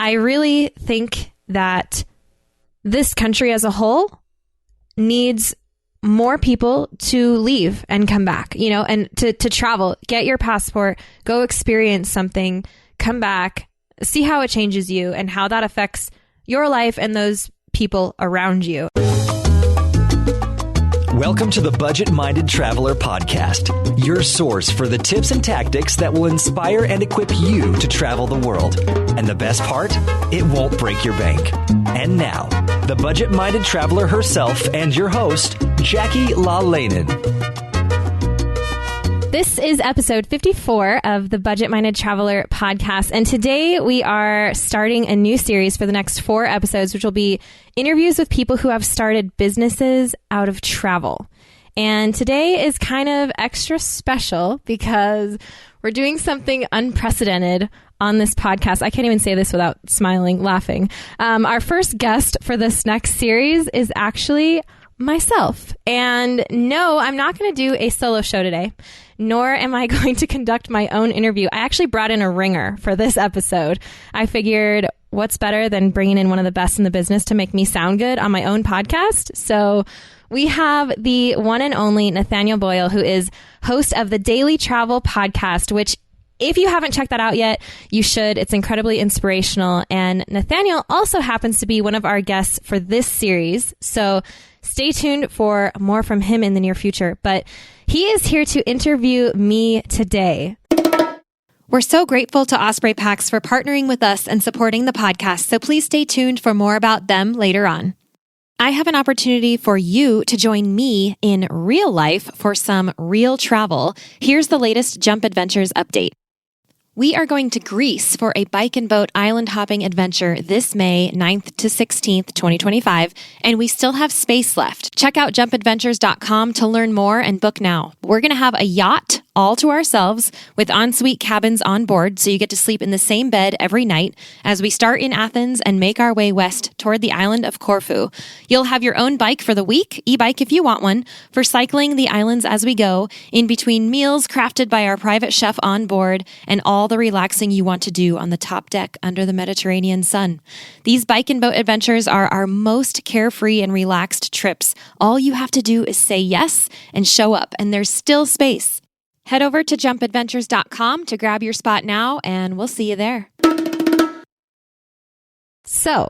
I really think that this country as a whole needs more people to leave and come back, and to travel, get your passport, go experience something, come back, see how it changes you and how that affects your life and those people around you. Welcome to the Budget-Minded Traveler Podcast, your source for the tips and tactics that will inspire and equip you to travel the world. And the best part? It won't break your bank. And now, the Budget-Minded Traveler herself and your host, Jackie IRL. This is episode 54 of the Budget-Minded Traveler podcast. And today we are starting a new series for the next 4 episodes, which will be interviews with people who have started businesses out of travel. And today is kind of extra special because we're doing something unprecedented on this podcast. I can't even say this without laughing. Our first guest for this next series is actually myself. And no, I'm not going to do a solo show today, nor am I going to conduct my own interview. I actually brought in a ringer for this episode. I figured what's better than bringing in one of the best in the business to make me sound good on my own podcast. So we have the one and only Nathaniel Boyle, who is host of the Daily Travel Podcast, which if you haven't checked that out yet, you should. It's incredibly inspirational. And Nathaniel also happens to be one of our guests for this series. So stay tuned for more from him in the near future. But he is here to interview me today. We're so grateful to Osprey Packs for partnering with us and supporting the podcast. So please stay tuned for more about them later on. I have an opportunity for you to join me in real life for some real travel. Here's the latest Jump Adventures update. We are going to Greece for a bike and boat island hopping adventure this May 9th to 16th, 2025, and we still have space left. Check out jumpadventures.com to learn more and book now. We're going to have a yacht all to ourselves with ensuite cabins on board, so you get to sleep in the same bed every night as we start in Athens and make our way west toward the island of Corfu. You'll have your own bike for the week, e-bike if you want one, for cycling the islands as we go, in between meals crafted by our private chef on board, and all the relaxing you want to do on the top deck under the Mediterranean sun. These bike and boat adventures are our most carefree and relaxed trips. All you have to do is say yes and show up, and there's still space. Head over to jumpadventures.com to grab your spot now, and we'll see you there. So,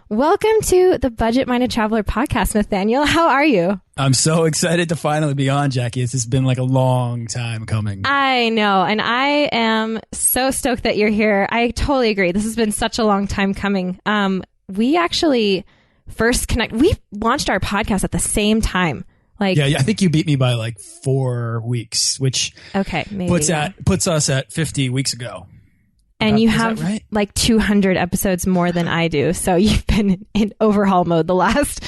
welcome to the Budget-Minded Traveler podcast, Nathaniel. How are you? I'm so excited to finally be on, Jackie. This has been like a long time coming. I know, and I am so stoked that you're here. I totally agree. This has been such a long time coming. We actually we launched our podcast at the same time. Yeah, I think you beat me by like 4 weeks, which puts us at 50 weeks ago. And you have like 200 episodes more than I do. So you've been in overhaul mode the last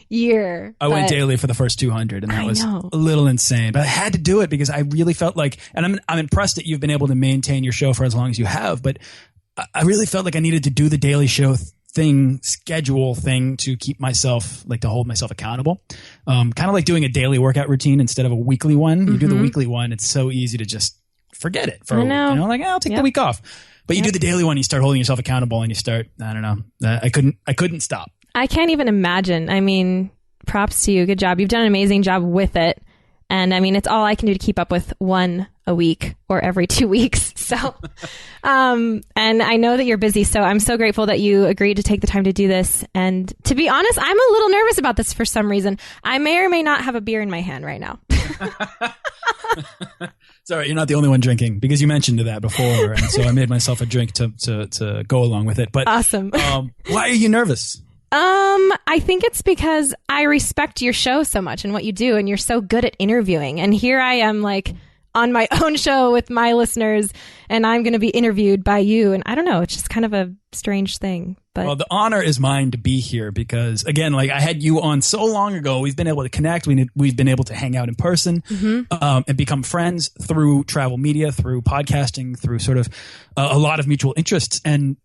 year. I went daily for the first 200 and that was a little insane. But I had to do it because I really felt like, and I'm impressed that you've been able to maintain your show for as long as you have, but I really felt like I needed to do the daily show schedule thing to keep myself, to hold myself accountable. Kind of like doing a daily workout routine instead of a weekly one. Mm-hmm. You do the weekly one, it's so easy to just forget it for a week. I'll take the week off. But you do the daily one, you start holding yourself accountable and you start, I don't know. I couldn't stop. I can't even imagine. I mean, props to you. Good job. You've done an amazing job with it. And I mean, it's all I can do to keep up with one a week or every 2 weeks. So, and I know that you're busy. So I'm so grateful that you agreed to take the time to do this. And to be honest, I'm a little nervous about this for some reason. I may or may not have a beer in my hand right now. It's all right. You're not the only one drinking because you mentioned that before. And so I made myself a drink to go along with it. But awesome. Why are you nervous? I think it's because I respect your show so much and what you do, and you're so good at interviewing. And here I am on my own show with my listeners, and I'm going to be interviewed by you. And I don't know, it's just kind of a strange thing. But well, the honor is mine to be here because, again, I had you on so long ago. We've been able to connect. We've been able to hang out in person and become friends through travel media, through podcasting, through sort of a lot of mutual interests. And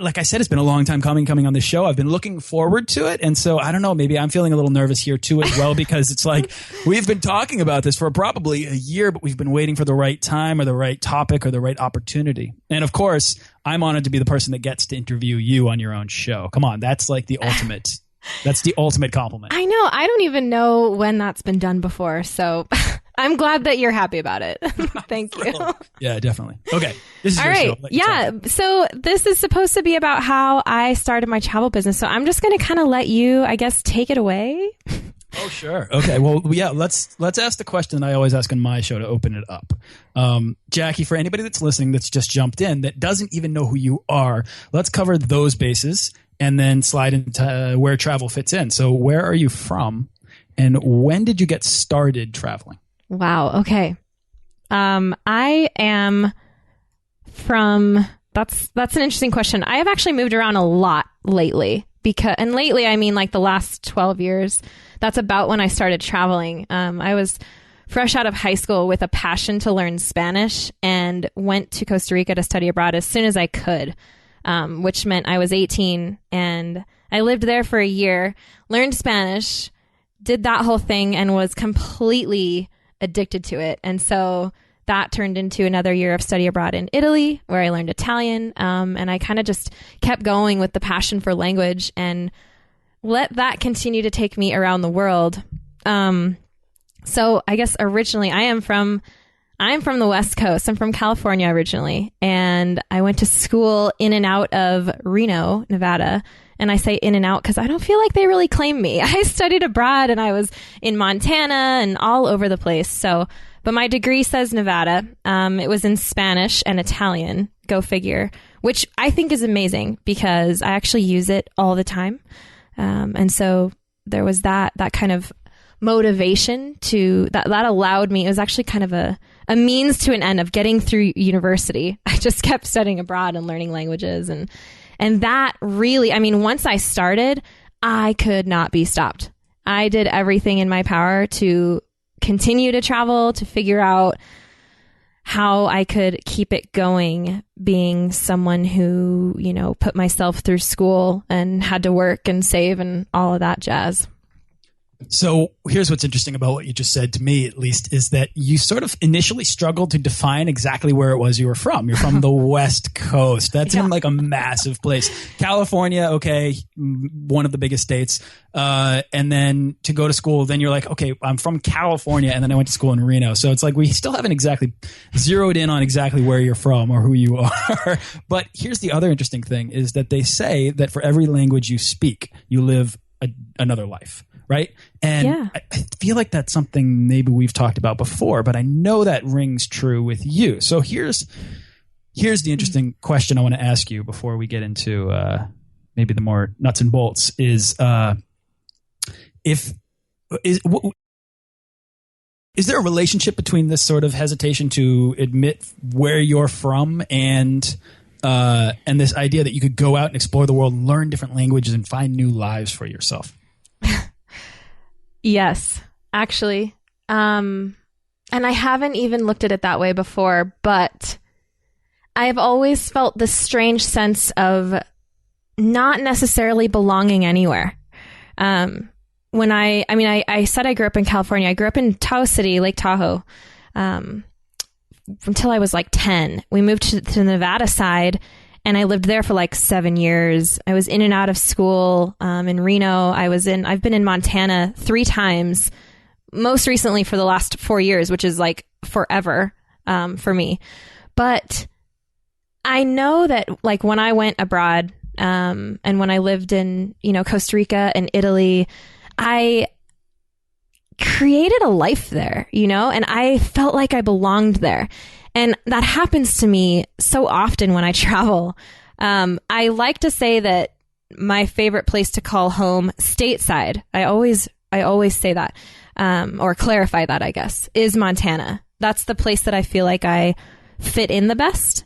like I said, it's been a long time coming on this show. I've been looking forward to it. And so I don't know, maybe I'm feeling a little nervous here too as well, because it's like we've been talking about this for probably a year, but we've been waiting for the right time or the right topic or the right opportunity. And of course, I'm honored to be the person that gets to interview you on your own show. Come on, that's like the ultimate. That's the ultimate compliment. I know. I don't even know when that's been done before. So I'm glad that you're happy about it. Thank you. Yeah, definitely. Okay. This is all your right. show. Yeah. So this is supposed to be about how I started my travel business. So I'm just going to kind of let you, I guess, take it away. Oh, sure. Okay. Well, yeah, let's ask the question I always ask on my show to open it up. Jackie, for anybody that's listening that's just jumped in that doesn't even know who you are, let's cover those bases and then slide into where travel fits in. So where are you from and when did you get started traveling? Wow. Okay. I am from, that's an interesting question. I have actually moved around a lot lately and lately, I mean like the last 12 years. That's about when I started traveling. I was fresh out of high school with a passion to learn Spanish and went to Costa Rica to study abroad as soon as I could. Which meant I was 18 and I lived there for a year, learned Spanish, did that whole thing and was completely addicted to it. And so that turned into another year of study abroad in Italy where I learned Italian. And I kind of just kept going with the passion for language and let that continue to take me around the world. So I guess originally I am from the West Coast. I'm from California originally, and I went to school in and out of Reno, Nevada. And I say in and out because I don't feel like they really claim me. I studied abroad and I was in Montana and all over the place. So, but my degree says Nevada. It was in Spanish and Italian, go figure, which I think is amazing because I actually use it all the time. And so there was that kind of motivation that allowed me. It was actually kind of a means to an end of getting through university. I just kept studying abroad and learning languages. And that really, I mean, once I started, I could not be stopped. I did everything in my power to continue to travel, to figure out how I could keep it going, being someone who, put myself through school and had to work and save and all of that jazz. So here's what's interesting about what you just said to me, at least, is that you sort of initially struggled to define exactly where it was you were from. You're from the West Coast. That's in like a massive place. California, okay, one of the biggest states. And then to go to school, then you're like, okay, I'm from California. And then I went to school in Reno. So it's like we still haven't exactly zeroed in on exactly where you're from or who you are. But here's the other interesting thing is that they say that for every language you speak, you live another life. Right. And I feel like that's something maybe we've talked about before, but I know that rings true with you. So here's the interesting question I want to ask you before we get into maybe the more nuts and bolts is is there a relationship between this sort of hesitation to admit where you're from and this idea that you could go out and explore the world, learn different languages and find new lives for yourself? Yes, actually. And I haven't even looked at it that way before, but I've always felt this strange sense of not necessarily belonging anywhere. When I said I grew up in California. I grew up in Tahoe City, Lake Tahoe, until I was like 10. We moved to the Nevada side, and I lived there for like 7 years. I was in and out of school in Reno. I've been in Montana 3 times, most recently for the last 4 years, which is like forever for me. But I know that like when I went abroad and when I lived in, Costa Rica and Italy, I created a life there, and I felt like I belonged there. And that happens to me so often when I travel. I like to say that my favorite place to call home, stateside, I always say that, or clarify that, I guess, is Montana. That's the place that I feel like I fit in the best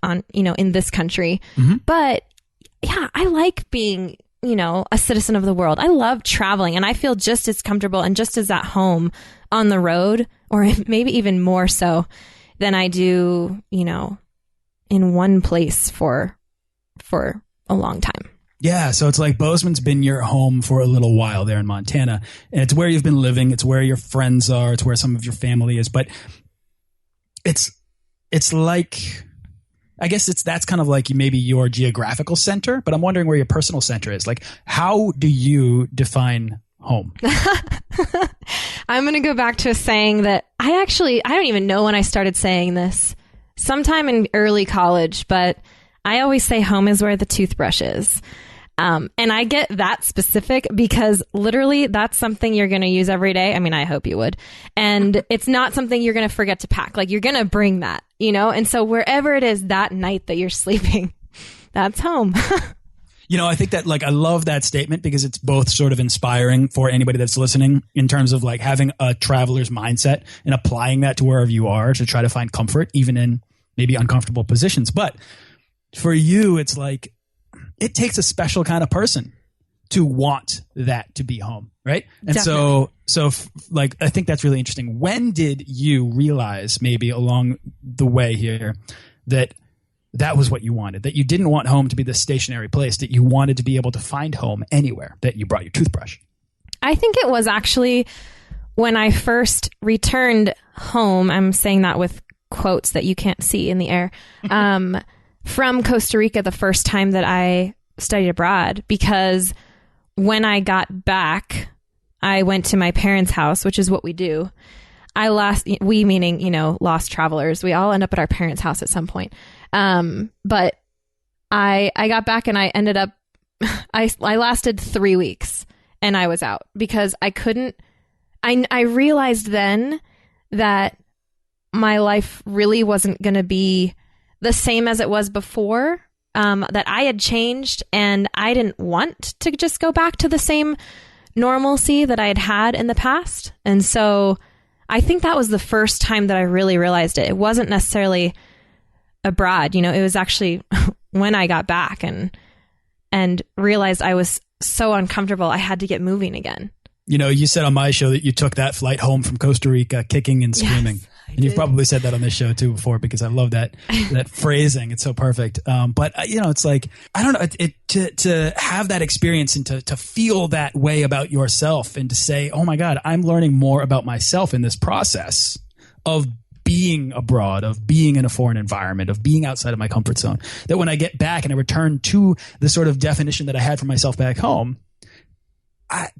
in this country. Mm-hmm. But yeah, I like being, a citizen of the world. I love traveling, and I feel just as comfortable and just as at home on the road, or maybe even more so than I do, in one place for for a long time. Yeah, so it's like Bozeman's been your home for a little while there in Montana, and it's where you've been living. It's where your friends are. It's where some of your family is. But it's like, I guess that's kind of like maybe your geographical center. But I'm wondering where your personal center is. Like, how do you define home? I'm going to go back to a saying that I don't even know when I started saying this. Sometime in early college, but I always say home is where the toothbrush is. And I get that specific because literally that's something you're going to use every day. I mean, I hope you would. And it's not something you're going to forget to pack. Like, you're going to bring that, you know? And so wherever it is that night that you're sleeping, that's home. You know, I think that, like, I love that statement because it's both sort of inspiring for anybody that's listening in terms of like having a traveler's mindset and applying that to wherever you are to try to find comfort, even in maybe uncomfortable positions. But for you, it's like, it takes a special kind of person to want that to be home, right? And Definitely. so like, I think that's really interesting. When did you realize maybe along the way here that was what you wanted, that you didn't want home to be this stationary place, that you wanted to be able to find home anywhere, that you brought your toothbrush? I think it was actually when I first returned home. I'm saying that with quotes that you can't see in the air. From Costa Rica the first time that I studied abroad, because when I got back, I went to my parents' house, which is what we do. We meaning, you know, lost travelers. We all end up at our parents' house at some point. But I got back and I ended up, I lasted 3 weeks and I was out because I couldn't, I realized then that my life really wasn't going to be the same as it was before, that I had changed and I didn't want to just go back to the same normalcy that I had had in the past. And so I think that was the first time that I really realized it. It wasn't necessarily abroad, you know, it was actually when I got back and realized I was so uncomfortable. I had to get moving again. You know, you said on my show that you took that flight home from Costa Rica kicking and screaming. Yes, and you've probably said that on this show too before, because I love that phrasing. It's so perfect. But you know, it's like, I don't know, to have that experience and to feel that way about yourself and to say, oh my God, I'm learning more about myself in this process of being abroad, of being in a foreign environment, of being outside of my comfort zone, that when I get back and I return to the sort of definition that I had for myself back home,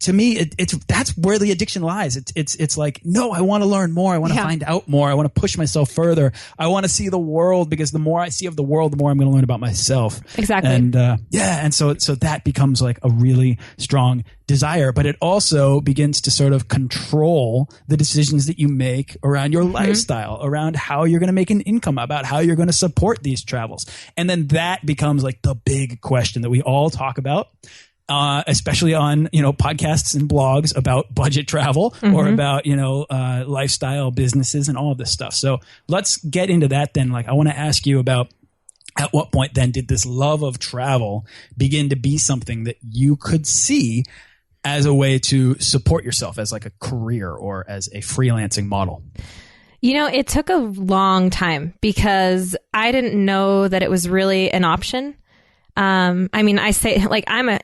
to me, that's where the addiction lies. It's like, no, I want to learn more. I want to find out more. I want to push myself further. I want to see the world, because the more I see of the world, the more I'm going to learn about myself. Exactly. And and so that becomes like a really strong desire, but it also begins to sort of control the decisions that you make around your lifestyle, around how you're going to make an income, about how you're going to support these travels. And then that becomes like the big question that we all talk about. Especially on, you know, podcasts and blogs about budget travel or about, you know, lifestyle businesses and all of this stuff. So let's get into that then. Like, I want to ask you about, at what point then did this love of travel begin to be something that you could see as a way to support yourself as like a career or as a freelancing model? You know, it took a long time because I didn't know that it was really an option. I mean, I say like, I'm a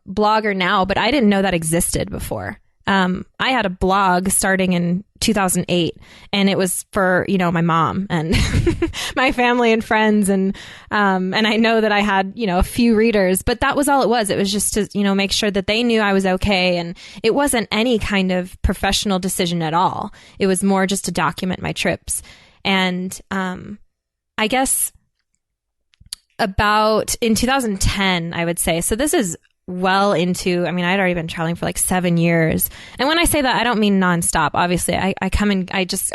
blogger now, but I didn't know that existed before. I had a blog starting in 2008 and it was for, you know, my mom and my family and friends. And I know that I had, you know, a few readers, but that was all it was. It was just to, you know, make sure that they knew I was okay. And it wasn't any kind of professional decision at all. It was more just to document my trips. And, I guess about in 2010, I would say. So this is well into, I mean, I'd already been traveling for like 7 years. And when I say that, I don't mean nonstop. Obviously, I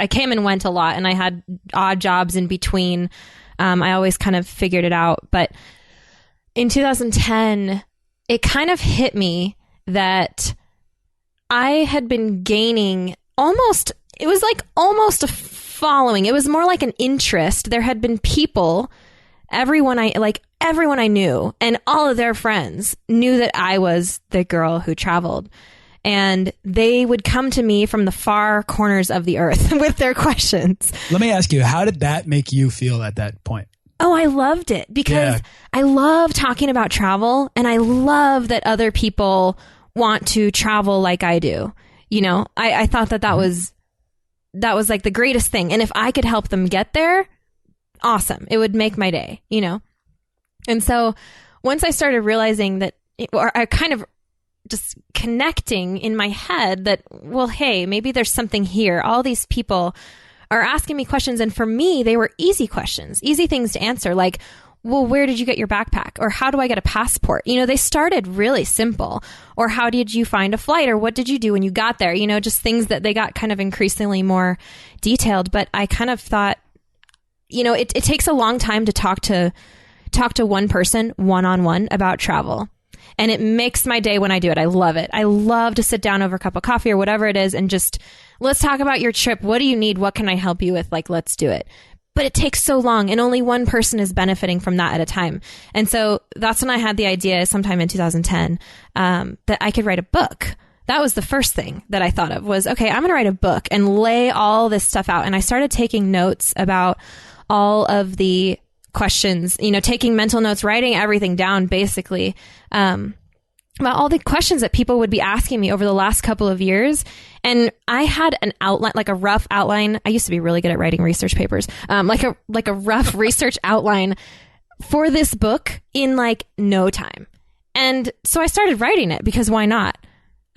came and went a lot and I had odd jobs in between. I always kind of figured it out. But in 2010, it kind of hit me that I had been gaining almost a following. It was more like an interest. There had been people, everyone I knew and all of their friends knew that I was the girl who traveled, and they would come to me from the far corners of the earth with their questions. Let me ask you, how did that make you feel at that point? Oh, I loved it because I love talking about travel, and I love that other people want to travel like I do. You know, I thought that was like the greatest thing. And if I could help them get there, awesome. It would make my day, you know? And so once I started realizing that, or I kind of just connecting in my head that, well, hey, maybe there's something here. All these people are asking me questions. And for me, they were easy questions, easy things to answer. Like, well, where did you get your backpack? Or how do I get a passport? You know, they started really simple. Or how did you find a flight? Or what did you do when you got there? You know, just things that they got kind of increasingly more detailed. But I kind of thought, you know, it takes a long time to talk to one person one-on-one about travel. And it makes my day when I do it. I love it. I love to sit down over a cup of coffee or whatever it is and just, let's talk about your trip. What do you need? What can I help you with? Like, let's do it. But it takes so long, and only one person is benefiting from that at a time. And so that's when I had the idea sometime in 2010 that I could write a book. That was the first thing that I thought of was, okay, I'm going to write a book and lay all this stuff out. And I started taking notes about all of the questions, you know, taking mental notes, writing everything down basically, about all the questions that people would be asking me over the last couple of years. And I had an outline, like a rough outline. I used to be really good at writing research papers, like a rough research outline for this book in like no time. And so I started writing it because why not?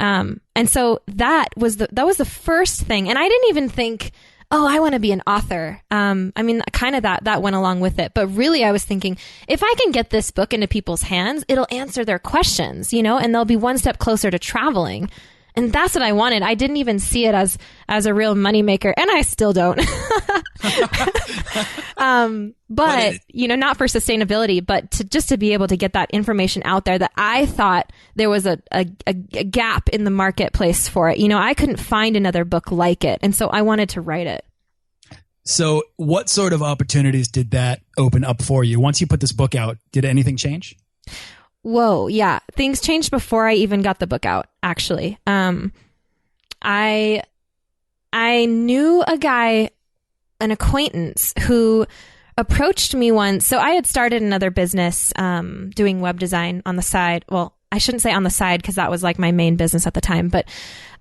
And so that was the first thing. And I didn't even think, oh, I want to be an author. I mean, kind of that went along with it. But really, I was thinking, if I can get this book into people's hands, it'll answer their questions, you know, and they'll be one step closer to traveling. And that's what I wanted. I didn't even see it as a real moneymaker, and I still don't. But you know, not for sustainability, but to be able to get that information out there that I thought there was a gap in the marketplace for it. You know, I couldn't find another book like it, and so I wanted to write it. So what sort of opportunities did that open up for you? Once you put this book out, did anything change? Whoa, yeah. Things changed before I even got the book out, actually. I knew a guy, an acquaintance, who approached me once. So I had started another business doing web design on the side. Well, I shouldn't say on the side because that was like my main business at the time. But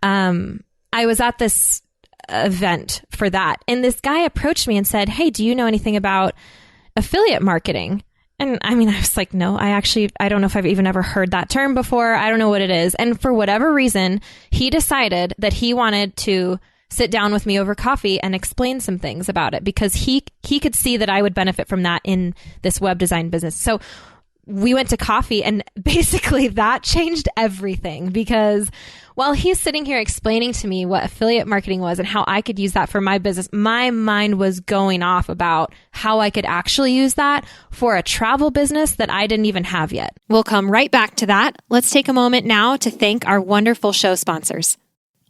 I was at this event for that. And this guy approached me and said, hey, do you know anything about affiliate marketing? And I mean, I was like, no, I don't know if I've even ever heard that term before. I don't know what it is. And for whatever reason, he decided that he wanted to sit down with me over coffee and explain some things about it because he could see that I would benefit from that in this web design business. So we went to coffee, and basically that changed everything because while he's sitting here explaining to me what affiliate marketing was and how I could use that for my business, my mind was going off about how I could actually use that for a travel business that I didn't even have yet. We'll come right back to that. Let's take a moment now to thank our wonderful show sponsors.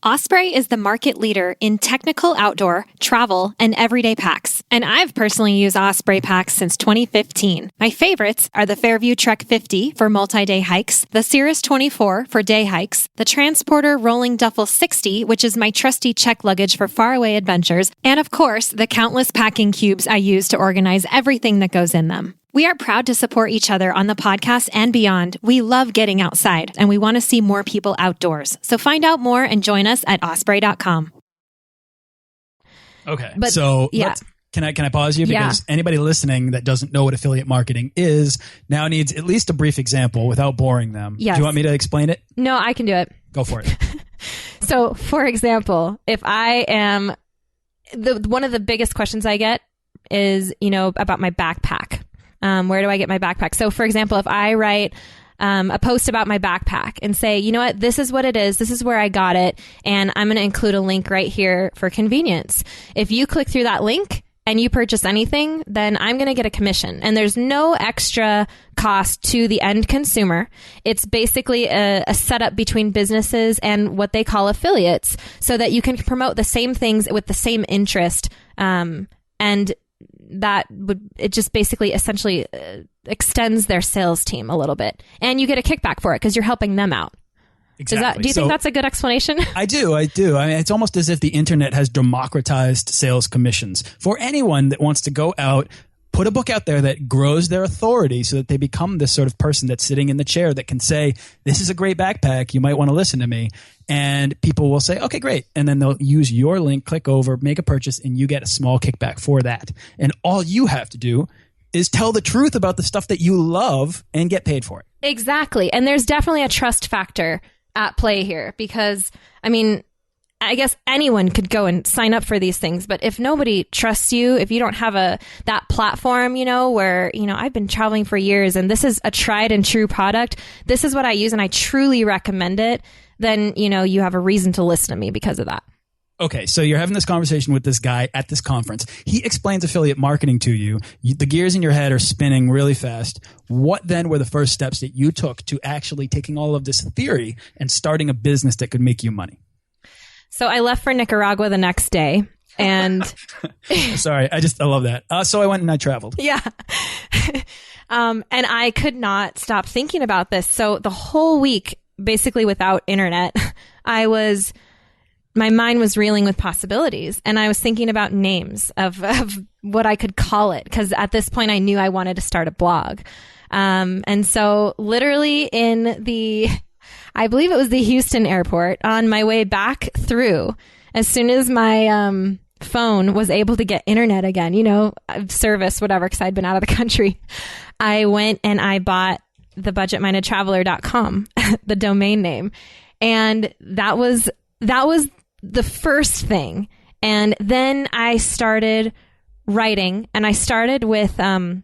Osprey is the market leader in technical outdoor, travel, and everyday packs. And I've personally used Osprey packs since 2015. My favorites are the Fairview Trek 50 for multi-day hikes, the Cirrus 24 for day hikes, the Transporter Rolling Duffel 60, which is my trusty check luggage for faraway adventures, and of course, the countless packing cubes I use to organize everything that goes in them. We are proud to support each other on the podcast and beyond. We love getting outside, and we want to see more people outdoors. So find out more and join us at osprey.com. Okay. But, so yeah. Can I pause you? Because anybody listening that doesn't know what affiliate marketing is now needs at least a brief example without boring them. Yes. Do you want me to explain it? No, I can do it. Go for it. So, for example, if I am... one of the biggest questions I get is, you know, about my backpack. Where do I get my backpack? So, for example, if I write a post about my backpack and say, you know what, this is what it is, this is where I got it, and I'm going to include a link right here for convenience. If you click through that link and you purchase anything, then I'm going to get a commission. And there's no extra cost to the end consumer. It's basically a setup between businesses and what they call affiliates so that you can promote the same things with the same interest. And it just basically essentially extends their sales team a little bit. And you get a kickback for it because you're helping them out. Exactly. Do you think that's a good explanation? I do. I mean, it's almost as if the internet has democratized sales commissions for anyone that wants to go out, put a book out there that grows their authority so that they become this sort of person that's sitting in the chair that can say, this is a great backpack. You might want to listen to me. And people will say, okay, great. And then they'll use your link, click over, make a purchase, and you get a small kickback for that. And all you have to do is tell the truth about the stuff that you love and get paid for it. Exactly. And there's definitely a trust factor at play here because, I mean, I guess anyone could go and sign up for these things, but if nobody trusts you, if you don't have that platform, where, I've been traveling for years and this is a tried and true product, this is what I use and I truly recommend it, then, you have a reason to listen to me because of that. Okay, so you're having this conversation with this guy at this conference. He explains affiliate marketing to you. The gears in your head are spinning really fast. What then were the first steps that you took to actually taking all of this theory and starting a business that could make you money? So I left for Nicaragua the next day and sorry, I love that. So I went and I traveled. Yeah. And I could not stop thinking about this. So the whole week, basically without internet, my mind was reeling with possibilities and I was thinking about names of what I could call it. Cause at this point I knew I wanted to start a blog. And so literally I believe it was the Houston airport on my way back through, as soon as my phone was able to get internet again, service, whatever, because I'd been out of the country, I went and I bought the budgetmindedtraveler.com, the domain name. And that was the first thing. And then I started writing and I started with a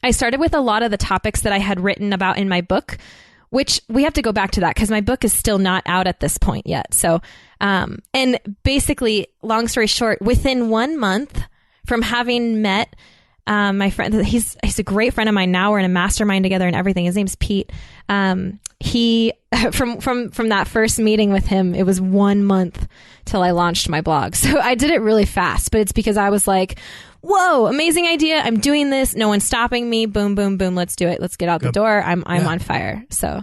lot of the topics that I had written about in my book, which we have to go back to that because my book is still not out at this point yet. So, and basically, long story short, within 1 month from having met my friend, he's a great friend of mine now. We're in a mastermind together and everything. His name's Pete. He from that first meeting with him, it was 1 month till I launched my blog. So I did it really fast, but it's because I was like, whoa, amazing idea. I'm doing this. No one's stopping me. Boom, boom, boom. Let's do it. Let's get out the door. I'm on fire. So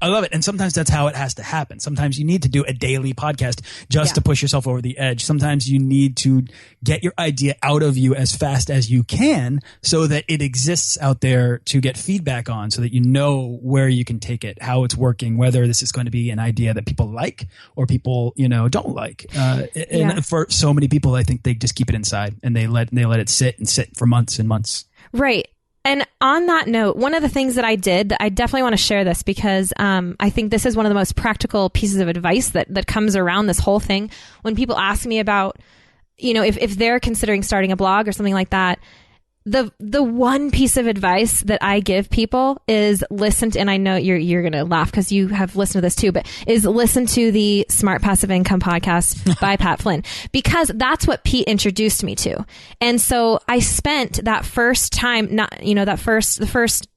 I love it. And sometimes that's how it has to happen. Sometimes you need to do a daily podcast just to push yourself over the edge. Sometimes you need to get your idea out of you as fast as you can so that it exists out there to get feedback on, so that you know where you can take it, how it's working, whether this is going to be an idea that people like or people, don't like. And for so many people, I think they just keep it inside and they let it sit for months and months. Right. And on that note, one of the things that I did, I definitely want to share this because I think this is one of the most practical pieces of advice that comes around this whole thing. When people ask me about, if they're considering starting a blog or something like that, the one piece of advice that I give people is listen to, and I know you're going to laugh because you have listened to this too, but is listen to the Smart Passive Income podcast by Pat Flynn, because that's what Pete introduced me to. And so I spent that first time, the first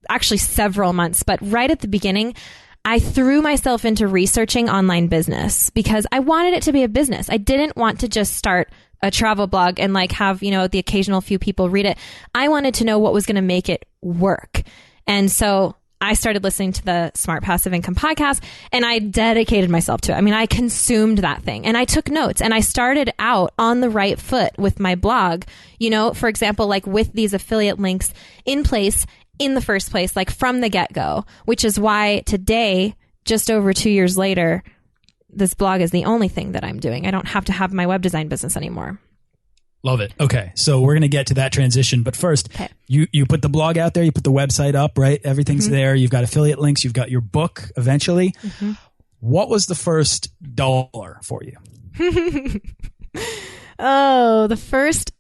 actually several months, but right at the beginning, I threw myself into researching online business because I wanted it to be a business. I didn't want to just start a travel blog and have, the occasional few people read it. I wanted to know what was going to make it work. And so I started listening to the Smart Passive Income podcast and I dedicated myself to it. I mean, I consumed that thing and I took notes and I started out on the right foot with my blog, for example, with these affiliate links in place in the first place, from the get-go, which is why today, just over 2 years later, this blog is the only thing that I'm doing. I don't have to have my web design business anymore. Love it. Okay. So we're going to get to that transition. But first, you put the blog out there, you put the website up, right? Everything's there. You've got affiliate links. You've got your book eventually. What was the first dollar for you? Oh, the first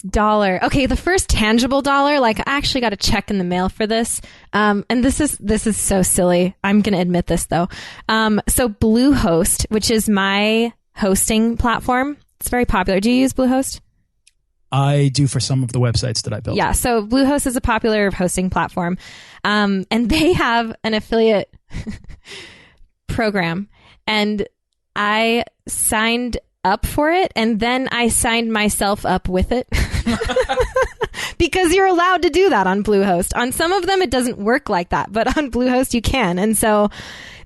dollar. Okay, the first tangible dollar, I actually got a check in the mail for this. And this is so silly. I'm going to admit this though. So Bluehost, which is my hosting platform, it's very popular. Do you use Bluehost? I do for some of the websites that I built. Yeah, so Bluehost is a popular hosting platform. And they have an affiliate program. And I signed up for it and then I signed myself up with it because you're allowed to do that on Bluehost. On some of them it doesn't work like that, but on Bluehost you can. And so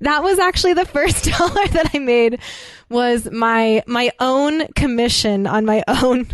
that was actually the first dollar that I made, was my own commission on my own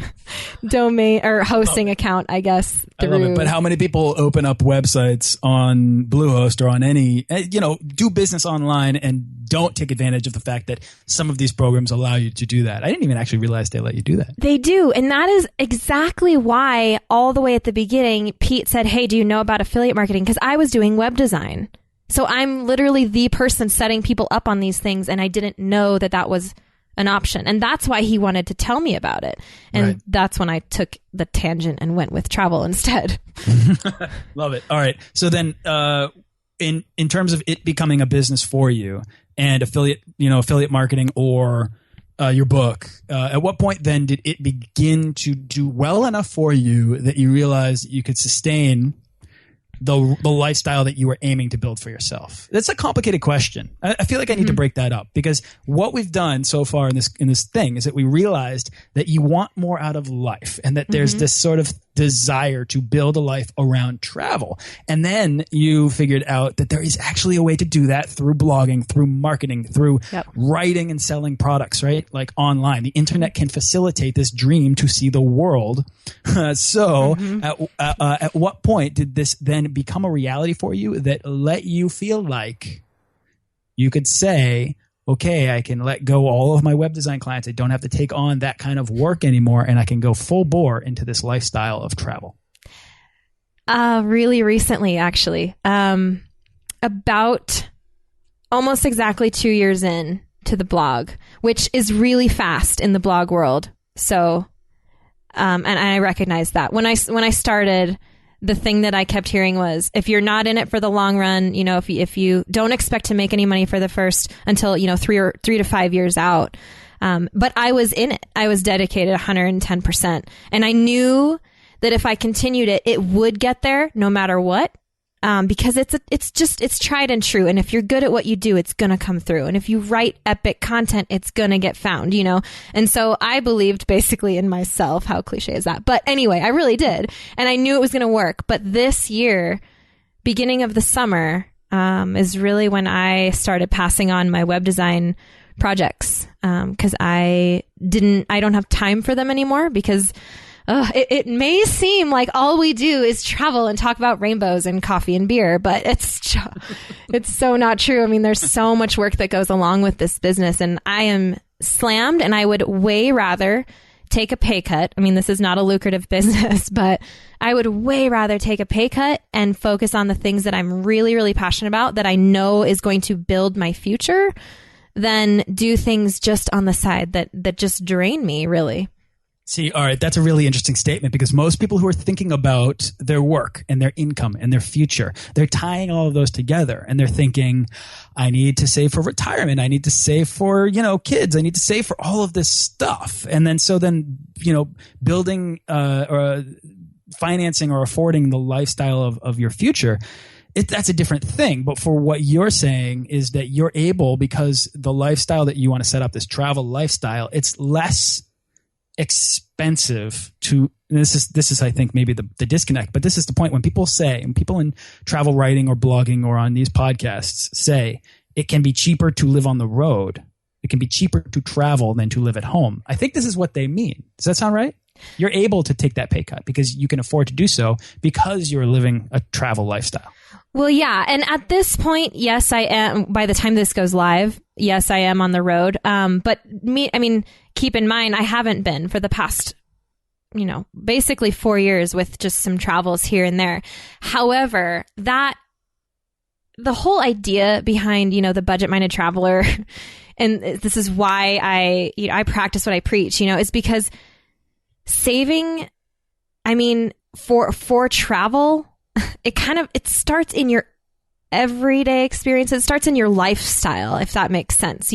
domain or hosting account, I guess. I love it. But how many people open up websites on Bluehost or on any, do business online and don't take advantage of the fact that some of these programs allow you to do that? I didn't even actually realize they let you do that. They do. And that is exactly why all the way at the beginning, Pete said, hey, do you know about affiliate marketing? Because I was doing web design. So I'm literally the person setting people up on these things, and I didn't know that that was an option. And that's why he wanted to tell me about it. And that's when I took the tangent and went with travel instead. Love it. All right. So then in terms of it becoming a business for you and affiliate marketing or your book, at what point then did it begin to do well enough for you that you realized that you could sustain the lifestyle that you were aiming to build for yourself? That's a complicated question. I feel like I need to break that up, because what we've done so far in this thing is that we realized that you want more out of life, and that there's this sort of desire to build a life around travel. And then you figured out that there is actually a way to do that through blogging, through marketing, through writing and selling products, right? Like online. The internet can facilitate this dream to see the world. So at what point did this then become a reality for you that let you feel like you could say, okay, I can let go all of my web design clients. I don't have to take on that kind of work anymore, and I can go full bore into this lifestyle of travel? Really recently, actually. About almost exactly 2 years in to the blog, which is really fast in the blog world. So, and I recognize that. When I started, the thing that I kept hearing was, if you're not in it for the long run, if you don't expect to make any money for the first until, 3 to 5 years out. But I was in it. I was dedicated 110%. And I knew that if I continued it, it would get there no matter what. Because it's tried and true. And if you're good at what you do, it's going to come through. And if you write epic content, it's going to get found, And so I believed basically in myself. How cliche is that? But anyway, I really did. And I knew it was going to work. But this year, beginning of the summer, is really when I started passing on my web design projects. Cause I don't have time for them anymore, because it may seem like all we do is travel and talk about rainbows and coffee and beer, but it's so not true. I mean, there's so much work that goes along with this business, and I am slammed, and I would way rather take a pay cut. I mean, this is not a lucrative business, but I would way rather take a pay cut and focus on the things that I'm really, really passionate about, that I know is going to build my future, than do things just on the side that just drain me, really. See, all right, that's a really interesting statement, because most people who are thinking about their work and their income and their future, they're tying all of those together, and they're thinking, I need to save for retirement. I need to save for, kids. I need to save for all of this stuff. And then, building or financing or affording the lifestyle of your future, that's a different thing. But for what you're saying is that you're able, because the lifestyle that you want to set up, this travel lifestyle, it's less expensive to, this is I think maybe the disconnect, but this is the point when people say, and people in travel writing or blogging or on these podcasts say, it can be cheaper to live on the road. It can be cheaper to travel than to live at home. I think this is what they mean. Does that sound right? You're able to take that pay cut because you can afford to do so because you're living a travel lifestyle. Well, yeah. And at this point, yes, I am. By the time this goes live, yes, I am on the road. But keep in mind, I haven't been for the past, basically 4 years, with just some travels here and there. However, the whole idea behind, the budget-minded traveler, and this is why I practice what I preach, is because saving, for travel, it starts in your everyday experience. It starts in your lifestyle, if that makes sense.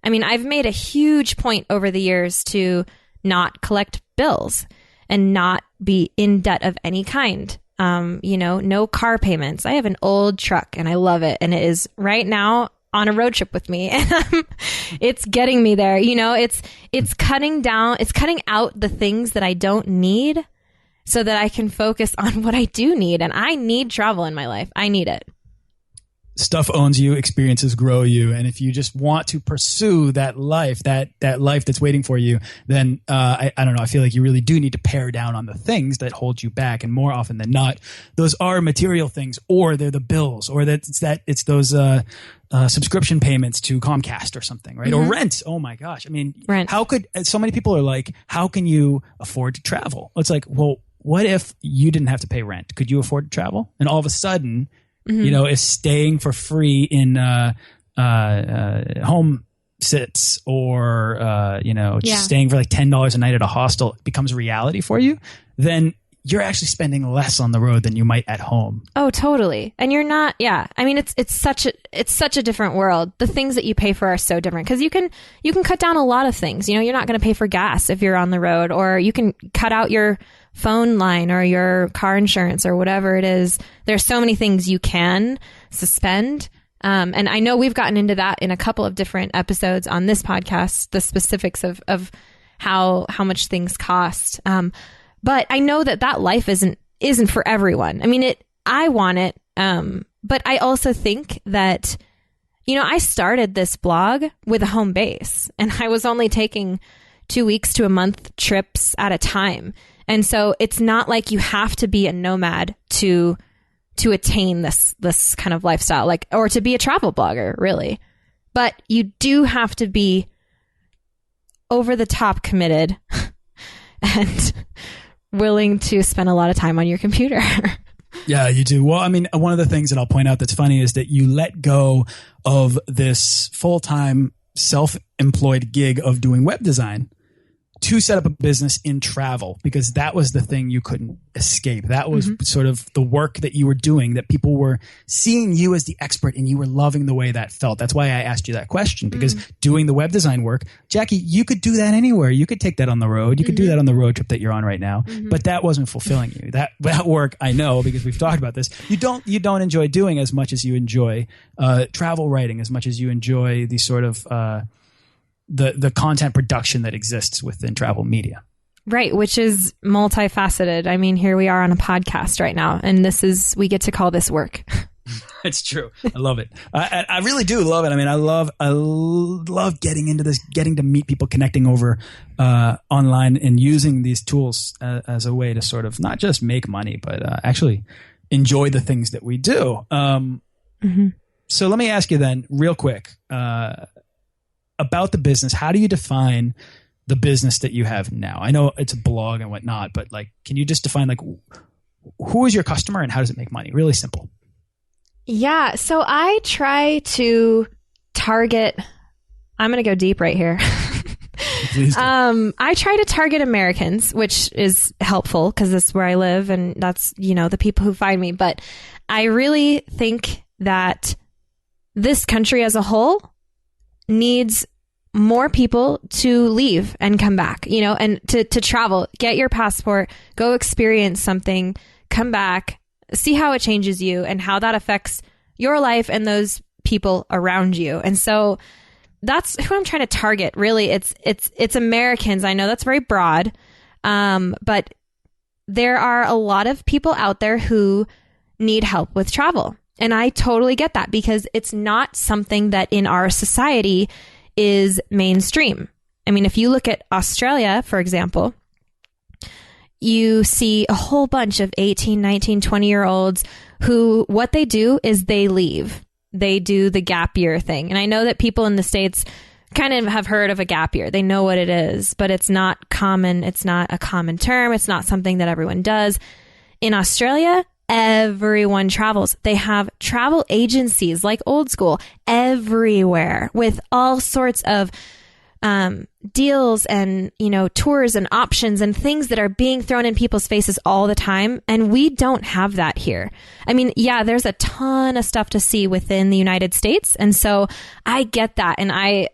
I've made a huge point over the years to not collect bills and not be in debt of any kind. No car payments. I have an old truck and I love it. And it is right now on a road trip with me. And it's getting me there. It's cutting out the things that I don't need so that I can focus on what I do need. And I need travel in my life. I need it. stuff owns you, experiences grow you. And if you just want to pursue that life, that life that's waiting for you, then I don't know, I feel like you really do need to pare down on the things that hold you back. And more often than not, those are material things, or they're the bills, or it's those subscription payments to Comcast or something, right? Mm-hmm. Or rent. Oh my gosh. I mean, rent. So many people are like, how can you afford to travel? It's like, well, what if you didn't have to pay rent? Could you afford to travel? And all of a sudden, if staying for free in home sits, or just staying for like $10 a night at a hostel becomes a reality for you, then you're actually spending less on the road than you might at home. Oh, totally. And you're not. Yeah, I mean, it's such a different world. The things that you pay for are so different, because you can cut down a lot of things. You're not going to pay for gas if you're on the road, or you can cut out your phone line or your car insurance or whatever it is. There's so many things you can suspend. And I know we've gotten into that in a couple of different episodes on this podcast, the specifics of how much things cost. But I know that life isn't for everyone. I mean, I want it. But I also think that, I started this blog with a home base, and I was only taking 2 weeks to a month trips at a time. And so it's not like you have to be a nomad to attain this kind of lifestyle, or to be a travel blogger, really. But you do have to be over the top committed and willing to spend a lot of time on your computer. Yeah, you do. Well, I mean, one of the things that I'll point out that's funny is that you let go of this full-time self-employed gig of doing web design to set up a business in travel, because that was the thing you couldn't escape. That was sort of the work that you were doing, that people were seeing you as the expert, and you were loving the way that felt. That's why I asked you that question, because doing the web design work, Jackie, you could do that anywhere. You could take that on the road. You could do that on the road trip that you're on right now, but that wasn't fulfilling you. That work, I know, because we've talked about this, you don't enjoy doing as much as you enjoy travel writing, as much as you enjoy the sort of the content production that exists within travel media. Right, which is multifaceted. I mean, here we are on a podcast right now, and we get to call this work. It's true. I love it. I really do love it. I mean, I love getting into this, getting to meet people, connecting over online, and using these tools as a way to sort of not just make money, but actually enjoy the things that we do. So let me ask you then, real quick, about the business. How do you define the business that you have now? I know it's a blog and whatnot, but can you just define who is your customer and how does it make money? Really simple. Yeah. So I try to target, I'm going to go deep right here. I try to target Americans, which is helpful because that's where I live, and that's, the people who find me. But I really think that this country as a whole needs more people to leave and come back, and to travel, get your passport, go experience something, come back, see how it changes you and how that affects your life and those people around you. And so that's who I'm trying to target. Really, it's Americans. I know that's very broad, but there are a lot of people out there who need help with travel. And I totally get that, because it's not something that in our society is mainstream. I mean, if you look at Australia, for example, you see a whole bunch of 18, 19, 20-year-olds who, what they do is they leave. They do the gap year thing. And I know that people in the States kind of have heard of a gap year. They know what it is, but it's not common. It's not a common term. It's not something that everyone does. In Australia, everyone travels. They have travel agencies like old school everywhere with all sorts of deals and, tours and options and things that are being thrown in people's faces all the time. And we don't have that here. I mean, yeah, there's a ton of stuff to see within the United States. And so I get that. And I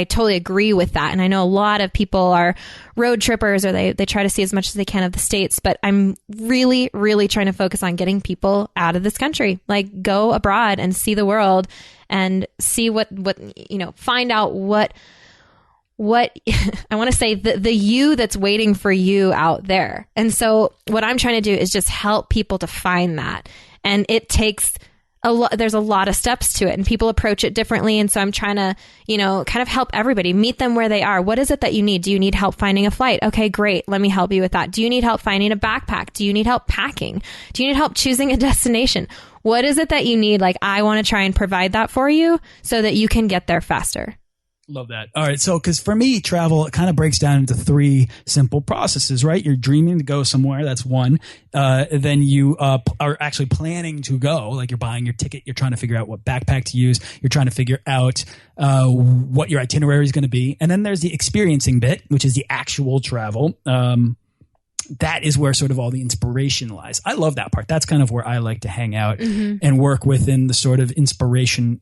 totally agree with that. And I know a lot of people are road trippers, or they try to see as much as they can of the States. But I'm really, really trying to focus on getting people out of this country, go abroad and see the world and see what find out what I want to say, the you that's waiting for you out there. And so what I'm trying to do is just help people to find that. And it takes there's a lot of steps to it, and people approach it differently. And so I'm trying to, kind of help everybody, meet them where they are. What is it that you need? Do you need help finding a flight? Okay, great. Let me help you with that. Do you need help finding a backpack? Do you need help packing? Do you need help choosing a destination? What is it that you need? Like, I want to try and provide that for you so that you can get there faster. Love that. All right. So, because for me, travel, it kind of breaks down into 3 simple processes, right? You're dreaming to go somewhere. That's one. Then you are actually planning to go, like you're buying your ticket. You're trying to figure out what backpack to use. You're trying to figure out what your itinerary is going to be. And then there's the experiencing bit, which is the actual travel. That is where sort of all the inspiration lies. I love that part. That's kind of where I like to hang out and work within the sort of inspiration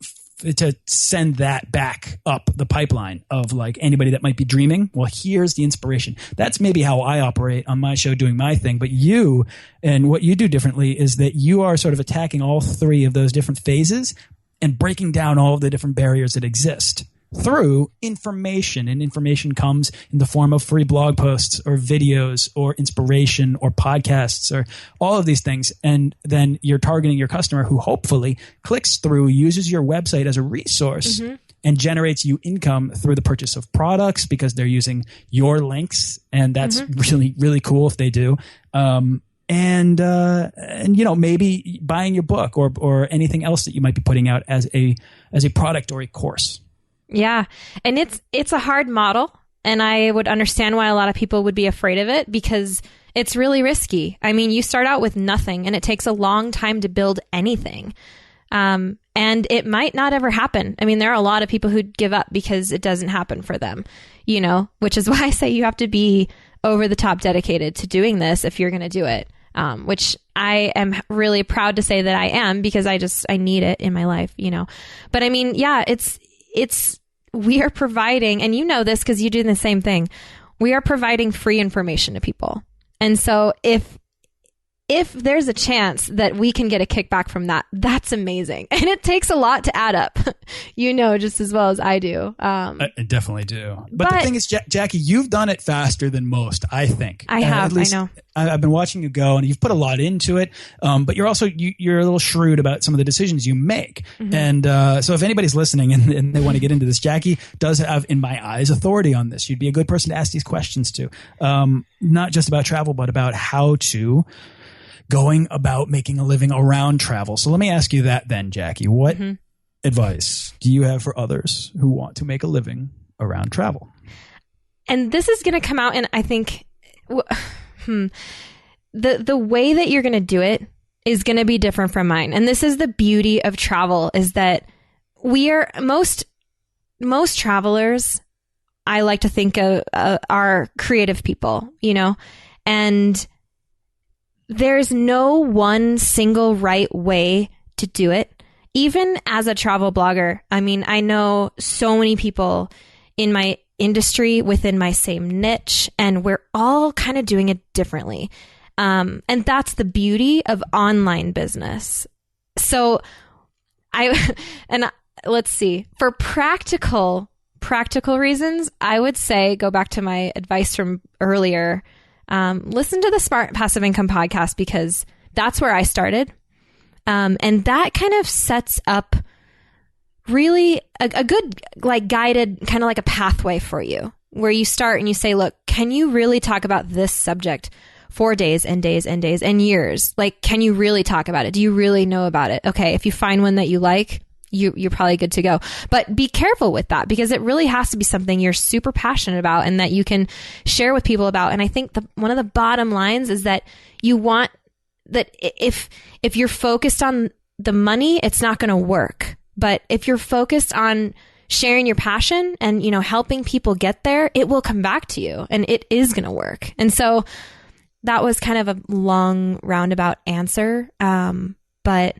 to send that back up the pipeline of like anybody that might be dreaming. Well, here's the inspiration. That's maybe how I operate on my show doing my thing. But you and what you do differently is that you are sort of attacking all 3 of those different phases and breaking down all of the different barriers that exist through information. And information comes in the form of free blog posts or videos or inspiration or podcasts or all of these things. And then you're targeting your customer who hopefully clicks through, uses your website as a resource and generates you income through the purchase of products because they're using your links. And that's really, really cool if they do. And maybe buying your book or anything else that you might be putting out as a product or a course. Yeah. And it's a hard model, and I would understand why a lot of people would be afraid of it because it's really risky. I mean, you start out with nothing and it takes a long time to build anything. And it might not ever happen. I mean, there are a lot of people who give up because it doesn't happen for them, which is why I say you have to be over the top dedicated to doing this if you're going to do it. Which I am really proud to say that I am because I need it in my life, But I mean, yeah, we are providing, and this because you do the same thing. We are providing free information to people. And so if there's a chance that we can get a kickback from that, that's amazing. And it takes a lot to add up, just as well as I do. I definitely do. But the thing is, Jackie, you've done it faster than most, I think. I have, at least I know. I've been watching you go, and you've put a lot into it. But you're also, you're a little shrewd about some of the decisions you make. And so if anybody's listening and they want to get into this, Jackie does have, in my eyes, authority on this. You'd be a good person to ask these questions to. Not just about travel, but about how to going about making a living around travel. So let me ask you that then, Jackie. What advice do you have for others who want to make a living around travel? And this is going to come out, and I think the way that you're going to do it is going to be different from mine. And this is the beauty of travel, is that we are most travelers, I like to think of, are creative people, and there's no one single right way to do it. Even as a travel blogger, I mean, I know so many people in my industry within my same niche, and we're all kind of doing it differently. And that's the beauty of online business. So let's see, for practical reasons, I would say go back to my advice from earlier. Listen to the Smart Passive Income podcast because that's where I started. And that kind of sets up really a good, like, guided, kind of like a pathway for you, where you start and you say, look, can you really talk about this subject for days and days and days and years? Like, can you really talk about it? Do you really know about it? Okay, if you find one that you like, you're probably good to go. But be careful with that, because it really has to be something you're super passionate about and that you can share with people about. And I think one of the bottom lines is that you want that if you're focused on the money, it's not going to work. But if you're focused on sharing your passion and, helping people get there, it will come back to you and it is going to work. And so that was kind of a long roundabout answer. But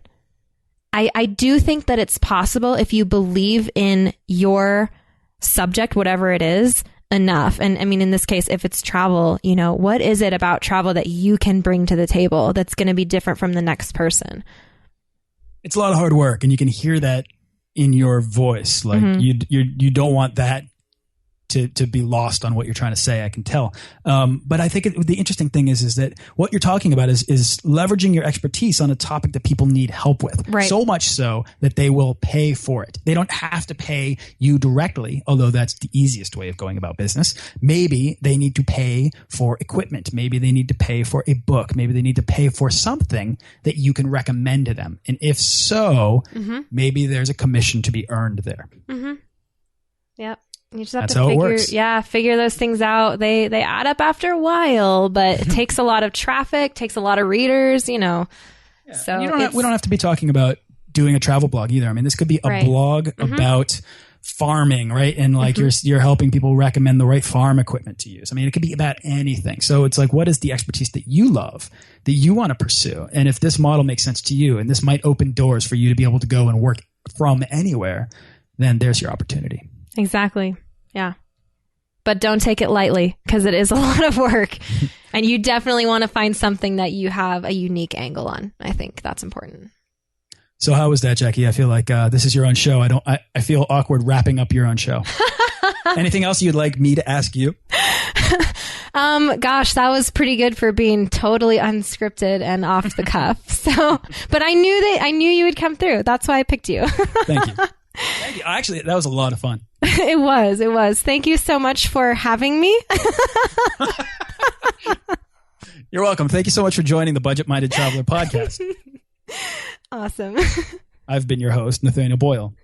I do think that it's possible if you believe in your subject, whatever it is, enough. And I mean, in this case, if it's travel, what is it about travel that you can bring to the table that's going to be different from the next person? It's a lot of hard work, and you can hear that in your voice. Like you don't want that to be lost on what you're trying to say. I can tell. But I think the interesting thing is that what you're talking about is leveraging your expertise on a topic that people need help with. Right. So much so that they will pay for it. They don't have to pay you directly, although that's the easiest way of going about business. Maybe they need to pay for equipment. Maybe they need to pay for a book. Maybe they need to pay for something that you can recommend to them. And if so, maybe there's a commission to be earned there. Yep. You just have That's to how it works. figure those things out. They add up after a while, but it takes a lot of traffic, takes a lot of readers, you know. Yeah. So we don't have to be talking about doing a travel blog either. I mean, this could be a blog about farming, right? And like you're helping people recommend the right farm equipment to use. I mean, it could be about anything. So it's like, what is the expertise that you love, that you want to pursue? And if this model makes sense to you, and this might open doors for you to be able to go and work from anywhere, then there's your opportunity. Exactly. Yeah. But don't take it lightly, because it is a lot of work. And you definitely want to find something that you have a unique angle on. I think that's important. So how was that, Jackie? I feel like this is your own show. I feel awkward wrapping up your own show. Anything else you'd like me to ask you? Gosh, that was pretty good for being totally unscripted and off the cuff. So, but I knew you would come through. That's why I picked you. Thank you. Thank you. Actually, that was a lot of fun. It was. Thank you so much for having me. You're welcome. Thank you so much for joining the Budget Minded Traveler podcast. Awesome. I've been your host, Nathaniel Boyle.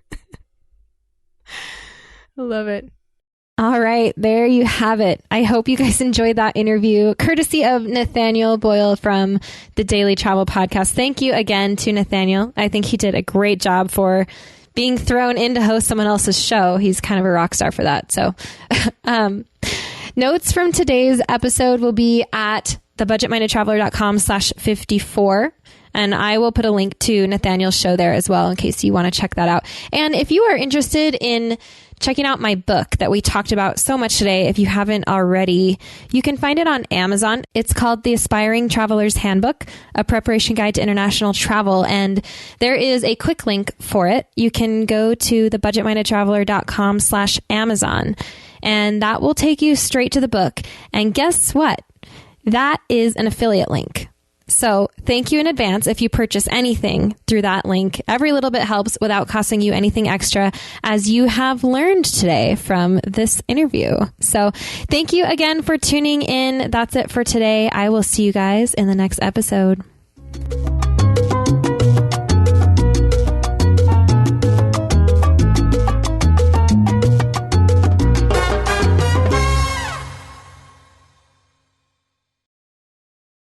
I love it. All right, there you have it. I hope you guys enjoyed that interview, courtesy of Nathaniel Boyle from the Daily Travel Podcast. Thank you again to Nathaniel. I think he did a great job for being thrown in to host someone else's show. He's kind of a rock star for that. So notes from today's episode will be at thebudgetmindedtraveler.com/54. And I will put a link to Nathaniel's show there as well in case you want to check that out. And if you are interested in checking out my book that we talked about so much today, if you haven't already, you can find it on Amazon. It's called The Aspiring Traveler's Handbook, a preparation guide to international travel. And there is a quick link for it. You can go to thebudgetmindedtraveler.com/Amazon, and that will take you straight to the book. And guess what? That is an affiliate link. So thank you in advance if you purchase anything through that link. Every little bit helps without costing you anything extra, as you have learned today from this interview. So thank you again for tuning in. That's it for today. I will see you guys in the next episode.